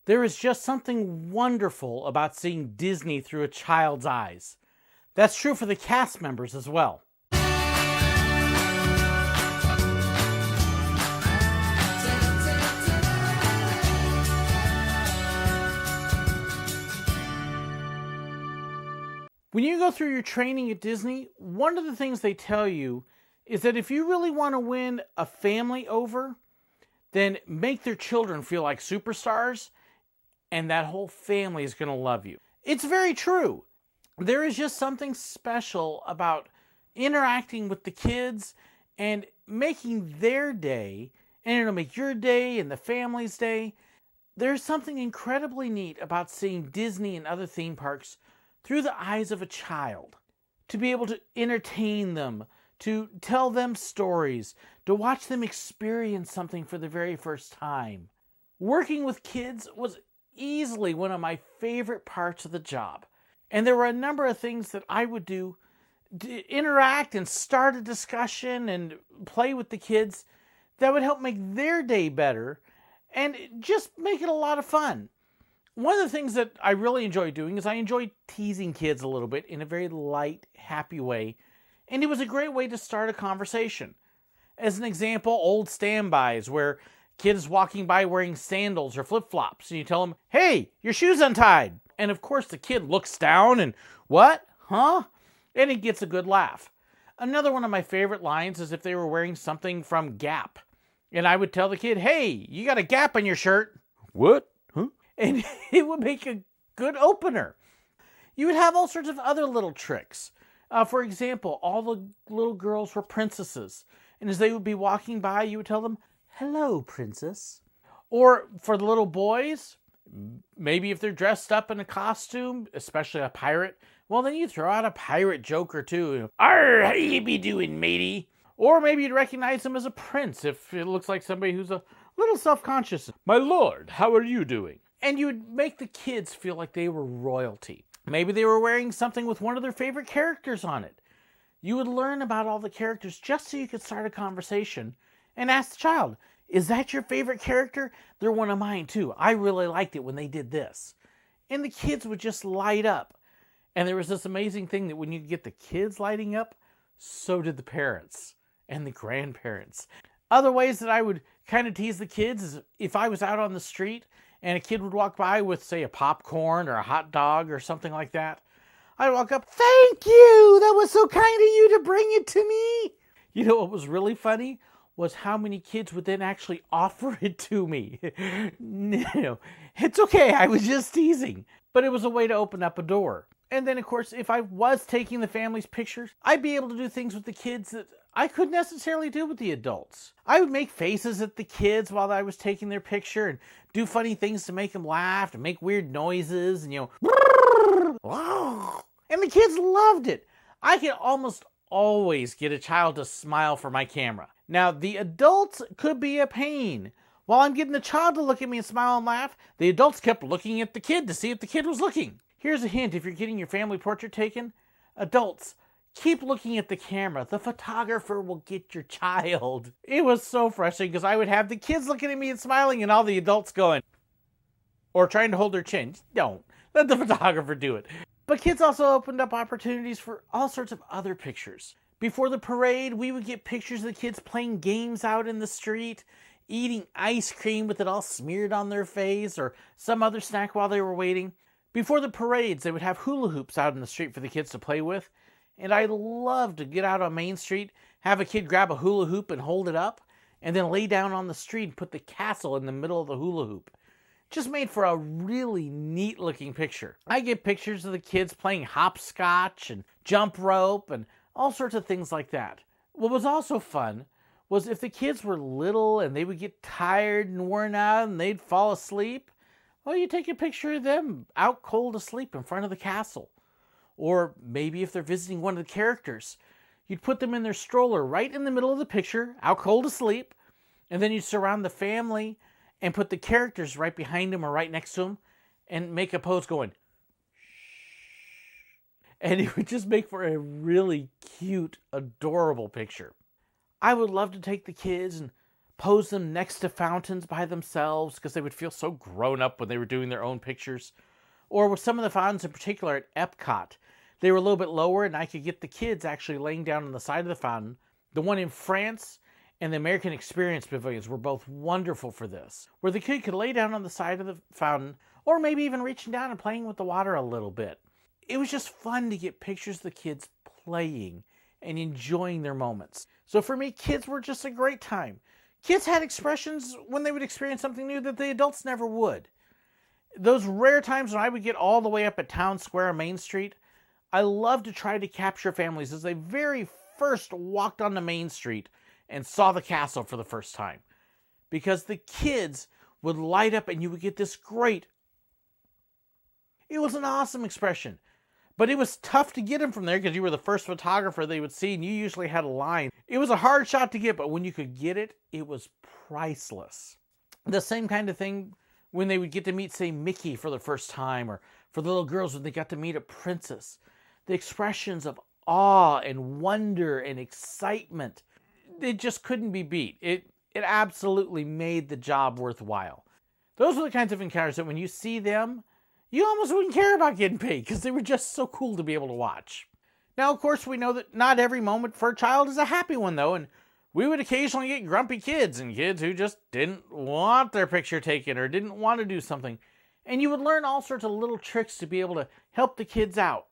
There is just something wonderful about seeing Disney through a child's eyes. That's true for the cast members as well. When you go through your training at Disney, one of the things they tell you is that if you really want to win a family over, then make their children feel like superstars, and that whole family is going to love you. It's very true. There is just something special about interacting with the kids and making their day, and it'll make your day and the family's day. There's something incredibly neat about seeing Disney and other theme parks through the eyes of a child. To be able to entertain them, to tell them stories, to watch them experience something for the very first time. Working with kids was easily one of my favorite parts of the job. And there were a number of things that I would do to interact and start a discussion and play with the kids that would help make their day better and just make it a lot of fun. One of the things that I really enjoy doing is I enjoy teasing kids a little bit in a very light, happy way. And it was a great way to start a conversation. As an example, old standbys where kids walking by wearing sandals or flip-flops, and you tell them, "Hey, your shoe's untied." And of course the kid looks down and, "What? Huh?" And he gets a good laugh. Another one of my favorite lines is if they were wearing something from Gap. And I would tell the kid, "Hey, you got a gap on your shirt." "What? Huh?" And it would make a good opener. You would have all sorts of other little tricks. For example, all the little girls were princesses. And as they would be walking by, you would tell them, "Hello, princess." Or for the little boys, maybe if they're dressed up in a costume, especially a pirate, well, then you throw out a pirate joke or two. "Arr, how you be doing, matey?" Or maybe you'd recognize them as a prince if it looks like somebody who's a little self-conscious. "My lord, how are you doing?" And you would make the kids feel like they were royalty. Maybe they were wearing something with one of their favorite characters on it. You would learn about all the characters just so you could start a conversation and ask the child, "Is that your favorite character?" "They're one of mine too. I really liked it when they did this." And the kids would just light up. And there was this amazing thing that when you get the kids lighting up, so did the parents and the grandparents. Other ways that I would kind of tease the kids is if I was out on the street and a kid would walk by with, say, a popcorn or a hot dog or something like that, I'd walk up, "Thank you! That was so kind of you to bring it to me!" You know what was really funny was how many kids would then actually offer it to me. No, it's okay, I was just teasing. But it was a way to open up a door. And then, of course, if I was taking the family's pictures, I'd be able to do things with the kids that I couldn't necessarily do with the adults. I would make faces at the kids while I was taking their picture and do funny things to make them laugh and make weird noises and, and the kids loved it. I could almost always get a child to smile for my camera. Now, the adults could be a pain. While I'm getting the child to look at me and smile and laugh, the adults kept looking at the kid to see if the kid was looking. Here's a hint if you're getting your family portrait taken. Adults, keep looking at the camera. The photographer will get your child. It was so frustrating because I would have the kids looking at me and smiling and all the adults going, or trying to hold their chin. Don't. Let the photographer do it. But kids also opened up opportunities for all sorts of other pictures. Before the parade, we would get pictures of the kids playing games out in the street, eating ice cream with it all smeared on their face, or some other snack while they were waiting. Before the parades, they would have hula hoops out in the street for the kids to play with. And I loved to get out on Main Street, have a kid grab a hula hoop and hold it up, and then lay down on the street and put the castle in the middle of the hula hoop. Just made for a really neat looking picture. I get pictures of the kids playing hopscotch and jump rope and all sorts of things like that. What was also fun was if the kids were little and they would get tired and worn out and they'd fall asleep, well, you take a picture of them out cold asleep in front of the castle. Or maybe if they're visiting one of the characters, you'd put them in their stroller right in the middle of the picture, out cold asleep, and then you'd surround the family and put the characters right behind them or right next to them and make a pose going, shh. And it would just make for a really cute, adorable picture. I would love to take the kids and pose them next to fountains by themselves because they would feel so grown up when they were doing their own pictures. Or with some of the fountains in particular at Epcot, they were a little bit lower and I could get the kids actually laying down on the side of the fountain. The one in France and the American Experience Pavilions were both wonderful for this, where the kid could lay down on the side of the fountain or maybe even reaching down and playing with the water a little bit. It was just fun to get pictures of the kids playing and enjoying their moments. So for me, kids were just a great time. Kids had expressions when they would experience something new that the adults never would. Those rare times when I would get all the way up at Town Square on Main Street, I loved to try to capture families as they very first walked onto Main Street and saw the castle for the first time. Because the kids would light up and you would get this great... It was an awesome expression. But it was tough to get them from there because you were the first photographer they would see and you usually had a line. It was a hard shot to get, but when you could get it, it was priceless. The same kind of thing when they would get to meet, say, Mickey for the first time, or for the little girls when they got to meet a princess. The expressions of awe and wonder and excitement, it just couldn't be beat. It absolutely made the job worthwhile. Those were the kinds of encounters that when you see them, you almost wouldn't care about getting paid because they were just so cool to be able to watch. Now, of course, we know that not every moment for a child is a happy one, though, and we would occasionally get grumpy kids and kids who just didn't want their picture taken or didn't want to do something. And you would learn all sorts of little tricks to be able to help the kids out.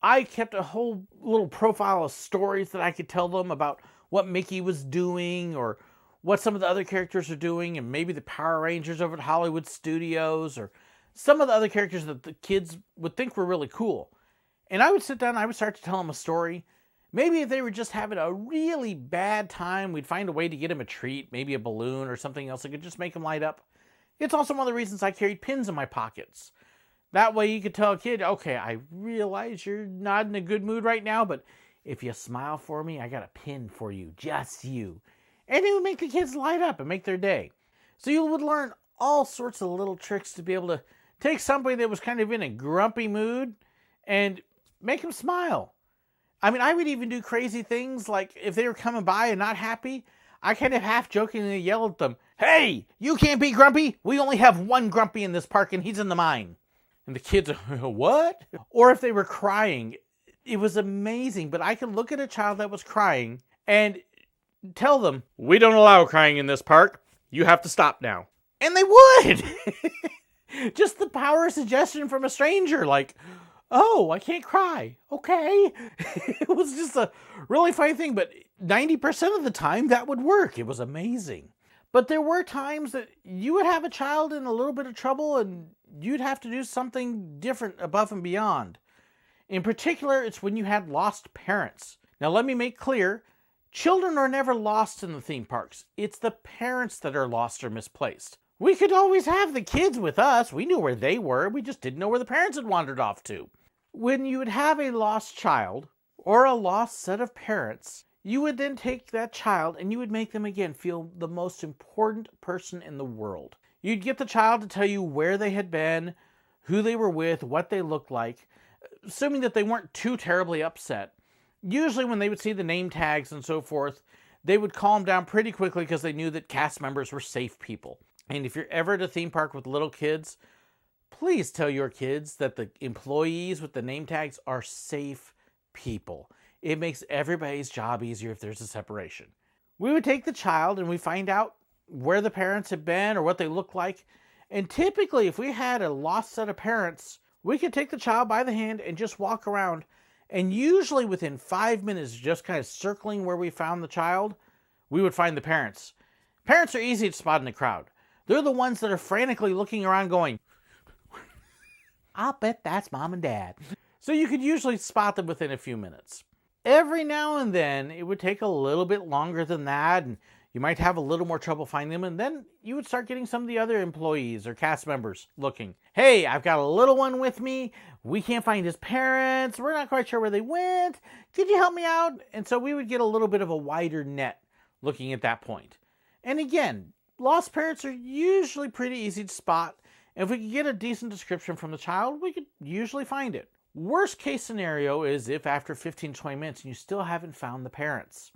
I kept a whole little profile of stories that I could tell them about what Mickey was doing or what some of the other characters are doing, and maybe the Power Rangers over at Hollywood Studios or some of the other characters that the kids would think were really cool. And I would sit down and I would start to tell them a story. Maybe if they were just having a really bad time, we'd find a way to get them a treat, maybe a balloon or something else that could just make them light up. It's also one of the reasons I carried pins in my pockets. That way you could tell a kid, okay, I realize you're not in a good mood right now, but if you smile for me, I got a pin for you, just you. And it would make the kids light up and make their day. So you would learn all sorts of little tricks to be able to take somebody that was kind of in a grumpy mood and make them smile. I mean, I would even do crazy things like if they were coming by and not happy, I kind of half jokingly yell at them, "Hey, you can't be grumpy. We only have one grumpy in this park and he's in the mine." And the kids are, "What?" Or if they were crying, it was amazing. But I could look at a child that was crying and tell them, "We don't allow crying in this park. You have to stop now." And they would. Just the power of suggestion from a stranger, like, "Oh, I can't cry." Okay. It was just a really funny thing, but 90% of the time that would work. It was amazing. But there were times that you would have a child in a little bit of trouble and you'd have to do something different above and beyond. In particular, it's when you had lost parents. Now, let me make clear, children are never lost in the theme parks. It's the parents that are lost or misplaced. We could always have the kids with us. We knew where they were. We just didn't know where the parents had wandered off to. When you would have a lost child or a lost set of parents, you would then take that child and you would make them again feel the most important person in the world. You'd get the child to tell you where they had been, who they were with, what they looked like, assuming that they weren't too terribly upset. Usually when they would see the name tags and so forth, they would calm down pretty quickly because they knew that cast members were safe people. And if you're ever at a theme park with little kids, please tell your kids that the employees with the name tags are safe people. It makes everybody's job easier if there's a separation. We would take the child and we find out where the parents had been or what they looked like. And typically, if we had a lost set of parents, we could take the child by the hand and just walk around. And usually within 5 minutes, just kind of circling where we found the child, we would find the parents. Parents are easy to spot in the crowd. They're the ones that are frantically looking around going, "I'll bet that's mom and dad." So you could usually spot them within a few minutes. Every now and then, it would take a little bit longer than that, and you might have a little more trouble finding them, and then you would start getting some of the other employees or cast members looking. "Hey, I've got a little one with me. We can't find his parents. We're not quite sure where they went. Could you help me out?" And so we would get a little bit of a wider net looking at that point. And again, lost parents are usually pretty easy to spot. And if we could get a decent description from the child, we could usually find it. Worst case scenario is if after 15, 20 minutes you still haven't found the parents.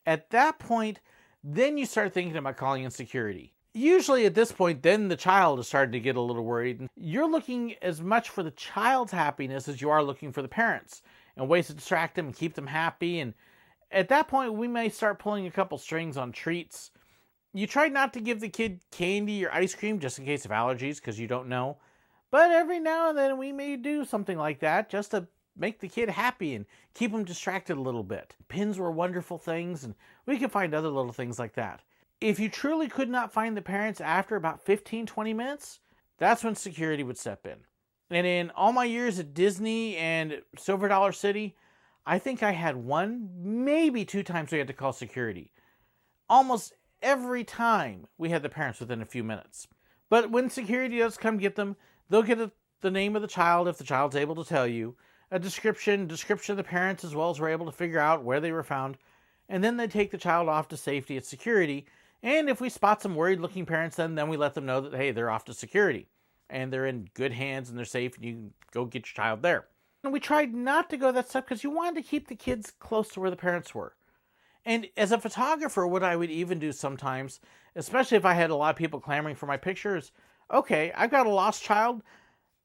At that point, then you start thinking about calling in security. Usually at this point, then the child is starting to get a little worried. You're looking as much for the child's happiness as you are looking for the parents and ways to distract them and keep them happy. And at that point, we may start pulling a couple strings on treats. You try not to give the kid candy or ice cream just in case of allergies because you don't know. But every now and then we may do something like that just to make the kid happy and keep them distracted a little bit. Pins were wonderful things, and we can find other little things like that. If you truly could not find the parents after about 15-20 minutes, that's when security would step in. And in all my years at Disney and Silver Dollar City, I think I had 1, maybe 2 times we had to call security. Almost every time we had the parents within a few minutes. But when security does come get them, they'll get the name of the child if the child's able to tell you, a description of the parents as well as we're able to figure out where they were found, and then they take the child off to safety at security. And if we spot some worried-looking parents, then we let them know that, hey, they're off to security. And they're in good hands and they're safe, and you can go get your child there. And we tried not to go that step because you wanted to keep the kids close to where the parents were. And as a photographer, what I would even do sometimes, especially if I had a lot of people clamoring for my pictures, okay, I've got a lost child.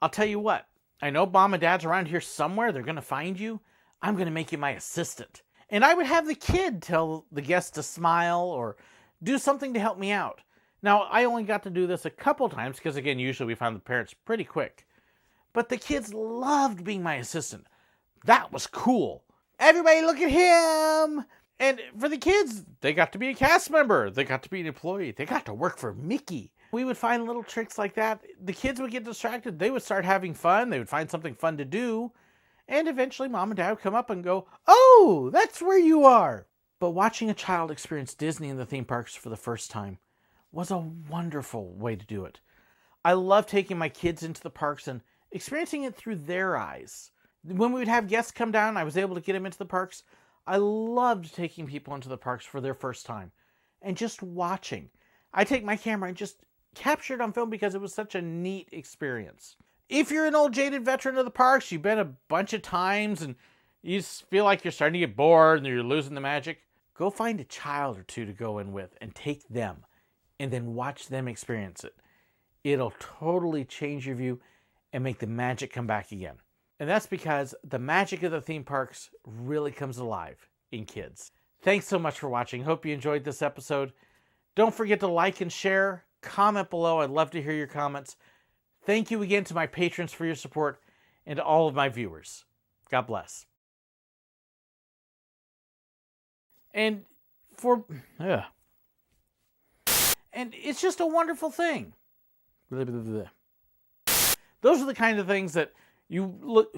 I'll tell you what, I know mom and dad's around here somewhere. They're going to find you. I'm going to make you my assistant. And I would have the kid tell the guest to smile or do something to help me out. Now, I only got to do this a couple times because, again, usually we found the parents pretty quick. But the kids loved being my assistant. That was cool. Everybody look at him! And for the kids, they got to be a cast member. They got to be an employee. They got to work for Mickey. We would find little tricks like that. The kids would get distracted. They would start having fun. They would find something fun to do. And eventually, mom and dad would come up and go, "Oh, that's where you are." But watching a child experience Disney in the theme parks for the first time was a wonderful way to do it. I love taking my kids into the parks and experiencing it through their eyes. When we would have guests come down, I was able to get them into the parks. I loved taking people into the parks for their first time and just watching. I take my camera and just capture it on film because it was such a neat experience. If you're an old jaded veteran of the parks, you've been a bunch of times and you feel like you're starting to get bored and you're losing the magic, go find a child or two to go in with and take them and then watch them experience it. It'll totally change your view and make the magic come back again. And that's because the magic of the theme parks really comes alive in kids. Thanks so much for watching. Hope you enjoyed this episode. Don't forget to like and share. Comment below. I'd love to hear your comments. Thank you again to my patrons for your support and to all of my viewers. God bless. And it's just a wonderful thing. Those are the kind of things that you look